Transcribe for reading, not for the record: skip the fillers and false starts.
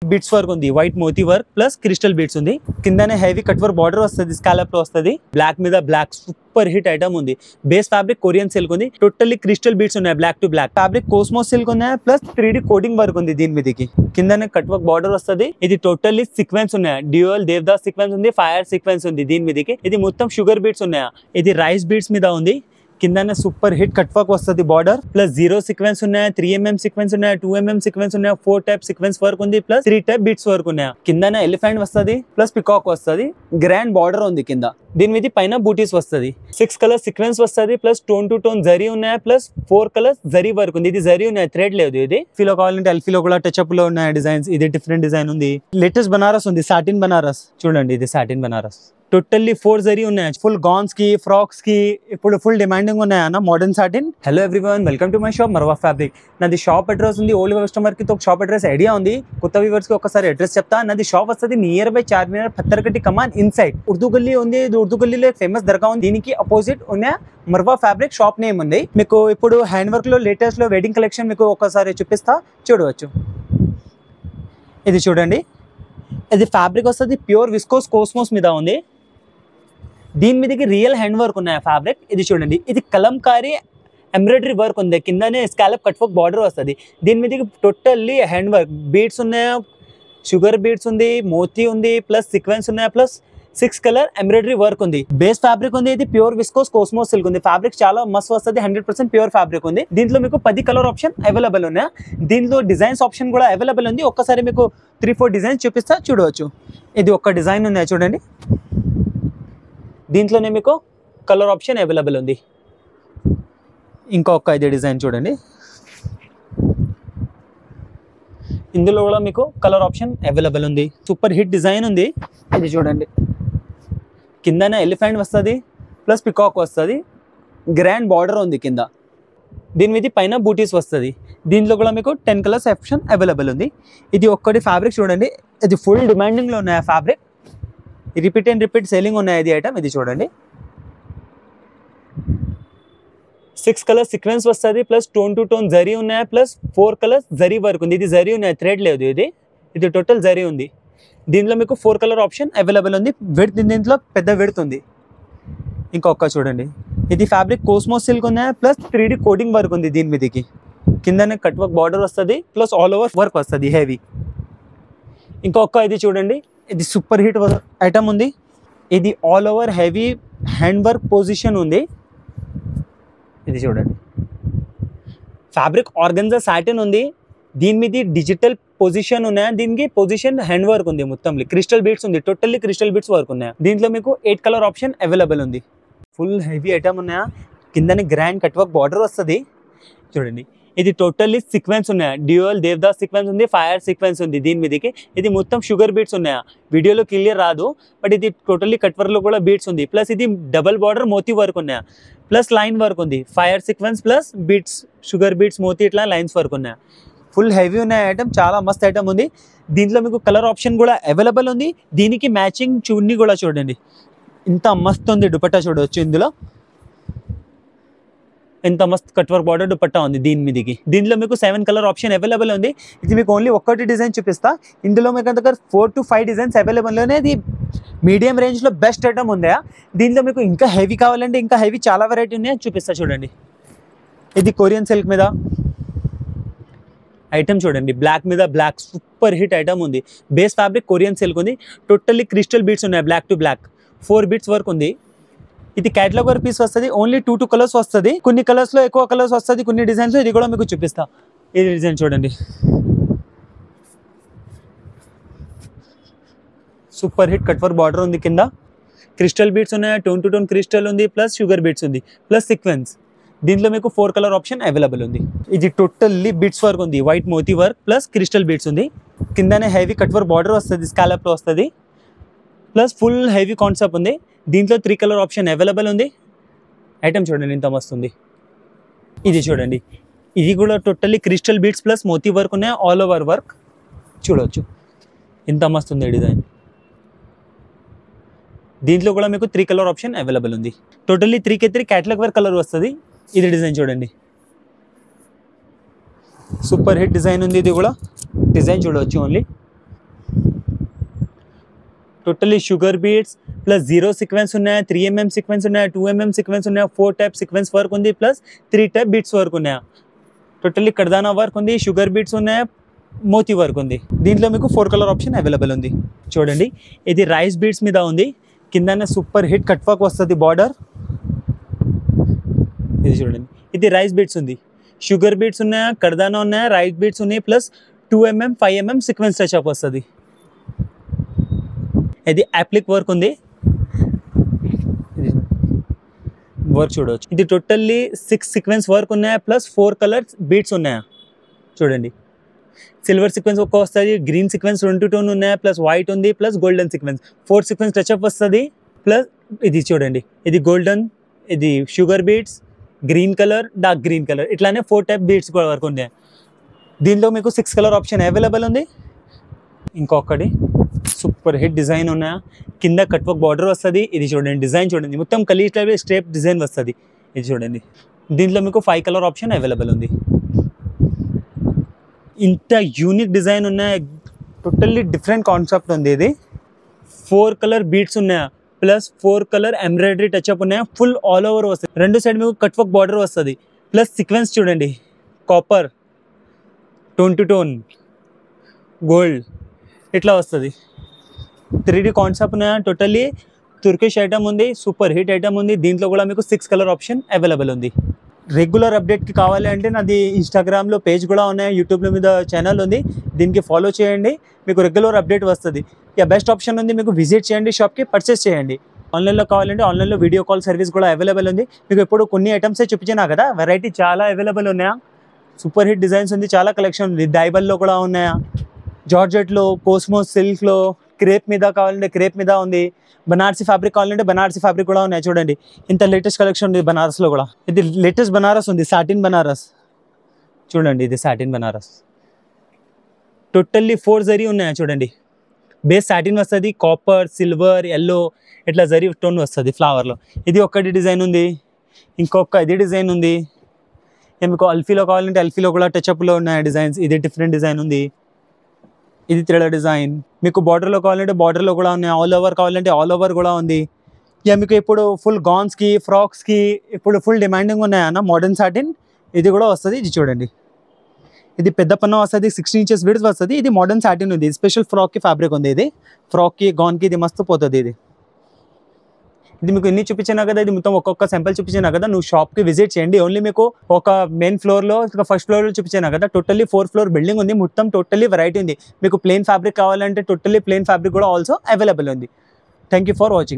Bits work ఉంది, white మోతీ work plus crystal bits ఉంది. కిందనే హెవీ కట్ వర్క్ బార్డర్ వస్తుంది, స్కాలప్ లో వస్తుంది. బ్లాక్ మీద బ్లాక్ సూపర్ హిట్ ఐటమ్ ఉంది. బేస్ ఫ్యాబ్రిక్ కొరియన్ సిల్క్ ఉంది. టోటల్లీ క్రిస్టల్ బీట్స్ ఉన్నాయి, black to black. Fabric cosmos silk ఉన్నాయి, ప్లస్ 3D కోడింగ్ వర్క్ ఉంది దీని మీదకి. కిందనే కట్ వర్క్ బార్డర్ వస్తుంది. ఇది టోటల్లీ సీక్వెన్స్ ఉన్నాయి, డ్యూయల్ దేవదాస్ సీక్వెన్స్ ఉంది, ఫైర్ సీక్వెన్స్ ఉంది దీని మీదకి. ఇది మొత్తం షుగర్ బీట్స్ ఉన్నాయి, ఇది రైస్ బీట్స్ మీద ఉంది. కిందనే సూపర్ హిట్ కట్ వర్క్ వస్తుంది బార్డర్, ప్లస్ 0 సీక్వెన్స్ ఉన్నాయి, 3mm సీక్వెన్స్ ఉన్నాయి, 2mm సీక్వెన్స్ ఉన్నాయి, 4 టైప్ సీక్వెన్స్ వర్క్ ఉంది, ప్లస్ 3 టైప్ బిట్స్ వర్క్ ఉన్నాయి. కిందనే ఎలిఫెంట్ వస్తుంది, ప్లస్ పికాక్ వస్తుంది. గ్రాండ్ బార్డర్ ఉంది కింద. దీని మీద పైన బూటీస్ వస్తుంది. 6 కలర్ సీక్వెన్స్ వస్తుంది, plus tone to tone zari ఉన్నాయి, ప్లస్ 4 కలర్స్ జరీ వర్క్ ఉంది. ఇది జరీ ఉన్నాయి, థ్రెడ్ లేదు. ఇది ఫీలో కావాలంటే ఎల్ఫీలో కూడా టచ్ అప్ లో ఉన్నాయి డిజైన్స్. ఇది డిఫరెంట్ డిజైన్ ఉంది. లేటెస్ట్ బనారస్ ఉంది, సాటిన్ బనారస్ చూడండి. ఇది సాటిన్ బనారస్ టోటల్లీ 4 జరీ ఉన్నాయి. ఫుల్ గౌన్స్ కి, ఫ్రాక్స్ కి ఇప్పుడు ఫుల్ డిమాండింగ్ ఉన్నాయి అన్న modern satin. Hello everyone, welcome to my shop Marwa fabric. నాది షాప్ అడ్రస్ ఉంది, ఓల్డ్ కస్టమర్ కి ఒక షాప్ అడ్రస్ ఐడియా ఉంది. కొత్త వ్యూవర్స్ కి ఒకసారి అడ్రస్ చెప్తా. నాది షాప్ వస్తుంది near by Charminar Pathargatti Kaman inside. Urdu గల్లీ ఉంది, ఉర్దూ గల్లీలో ఫేమస్ దర్గా ఉంది. దీనికి అపోజిట్ ఉన్న మర్వా ఫ్యాబ్రిక్ షాప్ నేమ్ ఉంది. మీకు ఇప్పుడు హ్యాండ్ వర్క్ లో లేటెస్ట్ లో వెడ్డింగ్ కలెక్షన్ మీకు ఒకసారి చూపిస్తా, చూడవచ్చు. ఇది చూడండి, ఇది ఫ్యాబ్రిక్ వస్తుంది ప్యూర్ విస్కోస్ కోస్మోస్ మీద ఉంది. దీని మీదకి రియల్ హ్యాండ్ వర్క్ ఉన్నాయి ఫ్యాబ్రిక్. ఇది చూడండి, ఇది కలంకారీ ఎంబ్రాయిడరీ వర్క్ ఉంది. కిందనే స్కాలప్ కట్ వర్క్ బార్డర్ వస్తుంది. దీని మీదకి టోటల్లీ హ్యాండ్ వర్క్ బీడ్స్ ఉన్నాయి, షుగర్ బీడ్స్ ఉంది, మోతీ ఉంది, ప్లస్ సీక్వెన్స్ ఉన్నాయి, ప్లస్ 6 కలర్ ఎంబ్రాయిడరీ వర్క్ ఉంది. బేస్ ఫ్యాబ్రిక్ ఉంది. ఇది ప్యూర్ విస్కోస్ కోస్మోస్ సిల్క్ ఉంది. ఫ్యాబ్రిక్ చాలా మస్తు వస్తుంది, 100% ప్యూర్ ఫ్యాబ్రిక్ ఉంది. దీంట్లో మీకు 10 కలర్ ఆప్షన్ అవైలబుల్ ఉన్నాయి. దీంట్లో డిజైన్స్ ఆప్షన్ కూడా అవైలబుల్ ఉంది. ఒక్కసారి మీకు 3-4 డిజైన్స్ చూపిస్తా, చూడవచ్చు. ఇది ఒక డిజైన్ ఉంది చూడండి. దీంట్లోనే మీకు కలర్ ఆప్షన్ అవైలబుల్ ఉంది. ఇంకొక ఇది డిజైన్ చూడండి, ఇందులో కూడా మీకు కలర్ ఆప్షన్ అవైలబుల్ ఉంది. సూపర్ హిట్ డిజైన్ ఉంది. ఇది చూడండి, కిందనే ఎలిఫెంట్ వస్తుంది, ప్లస్ పికాక్ వస్తుంది. గ్రాండ్ బార్డర్ ఉంది కింద. దీని మీద పైన బూటీస్ వస్తుంది. దీంట్లో కూడా మీకు 10 కలర్స్ ఆప్షన్ అవైలబుల్ ఉంది. ఇది ఒక్కటి ఫ్యాబ్రిక్ చూడండి, ఇది ఫుల్ డిమాండింగ్లో ఉన్నాయి fabric. Repeat and repeat selling ఉన్నాయి ఇది ఐటమ్. ఇది చూడండి, 6 కలర్ సీక్వెన్స్ వస్తుంది, plus tone to tone zari ఉన్నాయి, ప్లస్ 4 కలర్స్ జరీ వర్క్ ఉంది. ఇది జరీ ఉన్నాయి, థ్రెడ్ లేదు. ఇది టోటల్ జరీ ఉంది. దీంట్లో మీకు 4 కలర్ ఆప్షన్ అవైలబుల్ ఉంది. విడ్త్ దీంట్లో పెద్ద విడ్త్ ఉంది. ఇంకొక చూడండి, ఇది ఫ్యాబ్రిక్ కోస్మోస్ సిల్క్ ఉన్నాయి, ప్లస్ 3D కోడింగ్ వర్క్ ఉంది. దీని మీదకి కిందనే కట్ వర్క్ బార్డర్ వస్తుంది, ప్లస్ ఆల్ ఓవర్ వర్క్ వస్తుంది హెవీ. ఇంకొక ఇది చూడండి, ఇది సూపర్ హిట్ ఐటమ్ ఉంది. ఇది all over heavy hand work position ఉంది. ఇది చూడండి, ఫ్యాబ్రిక్ ఆర్గన్జా సాటిన్ ఉంది. దీని మీద డిజిటల్ పొజిషన్ ఉన్నాయి. దీనికి పొజిషన్ హ్యాండ్ వర్క్ ఉంది. మొత్తం క్రిస్టల్ బీట్స్ ఉంది, టోటల్లీ క్రిస్టల్ బీట్స్ వర్క్ ఉన్నాయి. దీంట్లో మీకు 8 కలర్ ఆప్షన్ అవైలబుల్ ఉంది. ఫుల్ హెవీ ఐటమ్ ఉన్నాయా. కిందని గ్రాండ్ కట్ వర్క్ బార్డర్ వస్తుంది చూడండి. ఇది టోటల్లీ సీక్వెన్స్ ఉన్నాయి, డ్యూయల్ దేవదాస్ సీక్వెన్స్ ఉంది, ఫైర్ సీక్వెన్స్ ఉంది దీని మీదకి. ఇది మొత్తం షుగర్ బీట్స్ ఉన్నాయా. వీడియోలో క్లియర్ రాదు, బట్ ఇది టోటల్లీ కట్ వర్క్ లో కూడా బీట్స్ ఉంది. ప్లస్ ఇది డబల్ బార్డర్ మోతీ వర్క్ ఉన్నాయా, ప్లస్ లైన్ వర్క్ ఉంది. Fire sequence plus beads, sugar beads, మోతీ ఇట్లా లైన్స్ వర్క్ ఉన్నాయా. ఫుల్ హెవీ ఉన్నాయి ఐటమ్, చాలా మస్త్ ఐటమ్ ఉంది. దీంట్లో మీకు కలర్ ఆప్షన్ కూడా అవైలబుల్ ఉంది. దీనికి మ్యాచింగ్ చున్నీ కూడా చూడండి, ఇంత మస్త్ ఉంది. దుపట్టా చూడవచ్చు, ఇందులో ఎంత మస్త్ కట్ వర్క్ బార్డర్ దుపట్టా ఉంది దీని మీదకి. దీంట్లో మీకు 7 కలర్ ఆప్షన్ అవైలబుల్ ఉంది. ఇది మీకు ఓన్లీ ఒక్కటి డిజైన్ చూపిస్తా. ఇందులో మీకు దగ్గర 4 to 5 డిజైన్స్ అవైలబుల్ ఉన్నాయి. ఇది మీడియం రేంజ్లో బెస్ట్ ఐటమ్ ఉందా. దీంట్లో మీకు ఇంకా హెవీ కావాలంటే ఇంకా హెవీ చాలా వెరైటీ ఉన్నాయి, చూపిస్తా చూడండి. ఇది కొరియన్ సిల్క్ మీద ఐటమ్ చూడండి, బ్లాక్ మీద బ్లాక్ సూపర్ హిట్ ఐటమ్ ఉంది. బేస్ ఫ్యాబ్రిక్ కొరియన్ సిల్క్ ఉంది. టోటల్లీ క్రిస్టల్ బీట్స్ ఉన్నాయి, black to black. 4 beads work ఉంది. ఇది క్యాటలాగ్ వర్క్ పీస్ వస్తుంది. ఓన్లీ 2 కలర్స్ వస్తుంది. కొన్ని కలర్స్ లో ఎక్కువ కలర్స్ వస్తుంది, కొన్ని డిజైన్స్ లో. ఇది కూడా మీకు చూపిస్తా. ఇది డిజైన్ చూడండి, super hit cut work border ఉంది. కింద క్రిస్టల్ బీట్స్ ఉన్నాయి, టోన్ టు టోన్ క్రిస్టల్ ఉంది, ప్లస్ షుగర్ బీట్స్ ఉంది, ప్లస్ సీక్వెన్స్. దీంట్లో మీకు 4 కలర్ ఆప్షన్ అవైలబుల్ ఉంది. ఇది టోటల్లీ బీట్స్ వర్క్ ఉంది, వైట్ మోతీ వర్క్ ప్లస్ క్రిస్టల్ బీట్స్ ఉంది. కిందనే హెవీ కట్ వర్క్ బార్డర్ వస్తుంది, స్కాలప్ లో వస్తుంది, ప్లస్ ఫుల్ హెవీ కాన్సెప్ట్ ఉంది. దీంట్లో 3 కలర్ ఆప్షన్ అవైలబుల్ ఉంది. ఐటమ్ చూడండి ఎంత మస్తు ఉంది. ఇది చూడండి, ఇది కూడా టోటల్లీ క్రిస్టల్ బీట్స్ ప్లస్ మోతీ వర్క్ ఉన్నాయి, ఆల్ ఓవర్ వర్క్ చూడవచ్చు. ఎంత మస్తు ఉంది డిజైన్. దీంట్లో కూడా మీకు 3 కలర్ ఆప్షన్ అవైలబుల్ ఉంది. టోటల్లీ 3 క్యాటలాగ్ వర్క్ కలర్ వస్తుంది. ఇది డిజైన్ చూడండి, సూపర్ హిట్ డిజైన్ ఉంది. ఇది కూడా డిజైన్ చూడవచ్చు only. Totally sugar beads plus 0 sequence ఉన్నాయి, 3mm సీక్వెన్స్ ఉన్నాయి, 2mm సీక్వెన్స్ ఉన్నాయి, 4 టైప్ సీక్వెన్స్ వర్క్ ఉంది, ప్లస్ 3 టైప్ బీడ్స్ వర్క్ ఉన్నాయి. టోటల్లీ కర్దానా వర్క్ ఉంది, షుగర్ బీడ్స్ ఉన్నాయి, మోతీ వర్క్ ఉంది. దీంట్లో మీకు 4 కలర్ ఆప్షన్ అవైలబుల్ ఉంది. చూడండి, ఇది రైస్ బీడ్స్ మీద ఉంది, కిందనే సూపర్ హిట్ కట్ వర్క్ వస్తుంది బార్డర్. ఇది చూడండి, ఇది రైస్ బీడ్స్ ఉంది, షుగర్ బీడ్స్ ఉన్నాయా, కర్దానా ఉన్నాయా, రైస్ బీడ్స్ ఉన్నాయి, plus 2mm 5mm sequence touch up వస్తుంది. ఇది అప్లిక్ వర్క్ ఉంది, వర్క్ చూడవచ్చు. ఇది టోటల్లీ 6 సీక్వెన్స్ వర్క్ ఉన్నాయా, ప్లస్ 4 కలర్స్ బీడ్స్ ఉన్నాయా. చూడండి, సిల్వర్ సీక్వెన్స్ ఒక్క వస్తుంది, గ్రీన్ సీక్వెన్స్ 2 టోన్ ఉన్నాయా, ప్లస్ వైట్ ఉంది, plus golden sequence 4 sequence touch up వస్తుంది. ప్లస్ ఇది చూడండి, ఇది గోల్డెన్, ఇది sugar beads, green colour, dark green colour, ఇట్లానే 4 టైప్ బీడ్స్ కూడా వర్క్ ఉన్నాయి. దీంట్లో మీకు 6 కలర్ ఆప్షన్ అవైలబుల్ ఉంది. ఇంకొకటి సూపర్ హిట్ డిజైన్ ఉన్నాయా, కింద కట్ వర్క్ బార్డర్ వస్తుంది. ఇది చూడండి, డిజైన్ చూడండి, మొత్తం కలీ స్ట్రేప్ డిజైన్ వస్తుంది. ఇది చూడండి, దీంట్లో మీకు 5 కలర్ ఆప్షన్ అవైలబుల్ ఉంది. ఇంత యూనిక్ డిజైన్ ఉన్నాయా, టోటల్లీ డిఫరెంట్ కాన్సెప్ట్ ఉంది. ఇది 4 కలర్ బీడ్స్ ఉన్నాయా, ప్లస్ 4 కలర్ ఎంబ్రాయిడరీ టచ్అప్ ఉన్నాయా, ఫుల్ ఆల్ ఓవర్ వస్తుంది. 2 సైడ్ మీకు కట్ వర్క్ బార్డర్ వస్తుంది, ప్లస్ సీక్వెన్స్ చూడండి, copper, tone to tone, gold, ఇట్లా వస్తుంది. 3D కాన్సెప్ట్ ఉన్నాయా, టోటల్లీ తుర్కిష్ ఐటమ్ ఉంది, సూపర్ హిట్ ఐటమ్ ఉంది. దీంట్లో కూడా మీకు 6 కలర్ ఆప్షన్ అవైలబుల్ ఉంది. రెగ్యులర్ అప్డేట్కి కావాలి అంటే నాది ఇన్స్టాగ్రామ్లో పేజ్ కూడా ఉన్నాయి, యూట్యూబ్లో మీద ఛానల్ ఉంది, దీనికి ఫాలో చేయండి, మీకు రెగ్యులర్ అప్డేట్ వస్తుంది. బెస్ట్ ఆప్షన్ ఉంది, మీకు విజిట్ చేయండి, షాప్కి పర్చేస్ చేయండి. ఆన్లైన్లో కావాలంటే ఆన్లైన్లో వీడియో కాల్ సర్వీస్ కూడా అవైలబుల్ ఉంది. మీకు ఎప్పుడు కొన్ని ఐటమ్సే చూపించినా కదా, వెరైటీ చాలా అవైలబుల్ ఉన్నాయా, సూపర్ హిట్ డిజైన్స్ ఉంది, చాలా కలెక్షన్ ఉంది. డైబల్లో కూడా ఉన్నాయా, జార్జెట్లో, కోస్మోస్ సిల్క్లో, క్రేప్ మీద కావాలంటే క్రేప్ మీద ఉంది, బనారసి ఫ్యాబ్రిక్ కావాలంటే బనారసి ఫ్యాబ్రిక్ కూడా ఉన్నాయి. చూడండి, ఇంత లేటెస్ట్ కలెక్షన్ ఉంది బనారస్లో కూడా. ఇది లేటెస్ట్ బనారస్ ఉంది, సాటిన్ బనారస్. చూడండి, ఇది సాటిన్ బనారస్, టోటల్లీ 4 జరీ ఉన్నాయా. చూడండి, బేస్ సాటిన్ వస్తుంది, కాపర్, సిల్వర్, ఎల్లో, ఇట్లా జరీ టోన్ వస్తుంది ఫ్లవర్లో. ఇది ఒక్కటి డిజైన్ ఉంది, ఇంకొక ఇది డిజైన్ ఉంది. మీకు అల్ఫీలో కావాలంటే అల్ఫీలో కూడా టచ్అప్లో ఉన్నాయి డిజైన్స్. ఇది డిఫరెంట్ డిజైన్ ఉంది, ఇది థ్రెడ్ డిజైన్. మీకు బార్డర్లో కావాలంటే బార్డర్లో కూడా ఉన్నాయి, ఆల్ ఓవర్ కావాలంటే ఆల్ ఓవర్ కూడా ఉంది. మీకు ఇప్పుడు ఫుల్ గౌన్స్కి, ఫ్రాక్స్కి ఇప్పుడు ఫుల్ డిమాండింగ్ ఉన్నాయన్న మోడర్న్ సాటిన్. ఇది కూడా వస్తుంది, ఇది చూడండి, ఇది పెద్ద పన్ను వస్తుంది, 16 ఇంచెస్ విడ్త్ వస్తుంది. ఇది మోడర్న్ సాటిన్ ఉంది, స్పెషల్ ఫ్రాక్కి ఫ్యాబ్రిక్ ఉంది. ఇది ఫ్రాక్కి, గౌన్కి ఇది మస్తు పోతుంది. ఇది మీకు ఇన్ని చూపించినా కదా, ఇది మొత్తం ఒక్కొక్క సింపుల్ చూపించినా కదా, నువ్వు షాప్కి విజిట్ చేయండి. ఓన్లీ మీకు ఒక మెయిన్ ఫ్లోర్లో, ఫస్ట్ ఫ్లోర్లో చూపించినా కదా, టోటల్లీ 4 ఫ్లోర్ బిల్డింగ్ ఉంది, మొత్తం టోటల్లీ వెరైటీ ఉంది. మీకు ప్లెయిన్ ఫ్యాబ్రిక్ కావాలంటే టోటల్లీ ప్లెయిన్ ఫ్యాబ్రిక్ కూడా ఆల్సో అవైలబుల్ ఉంది. Thank you for watching.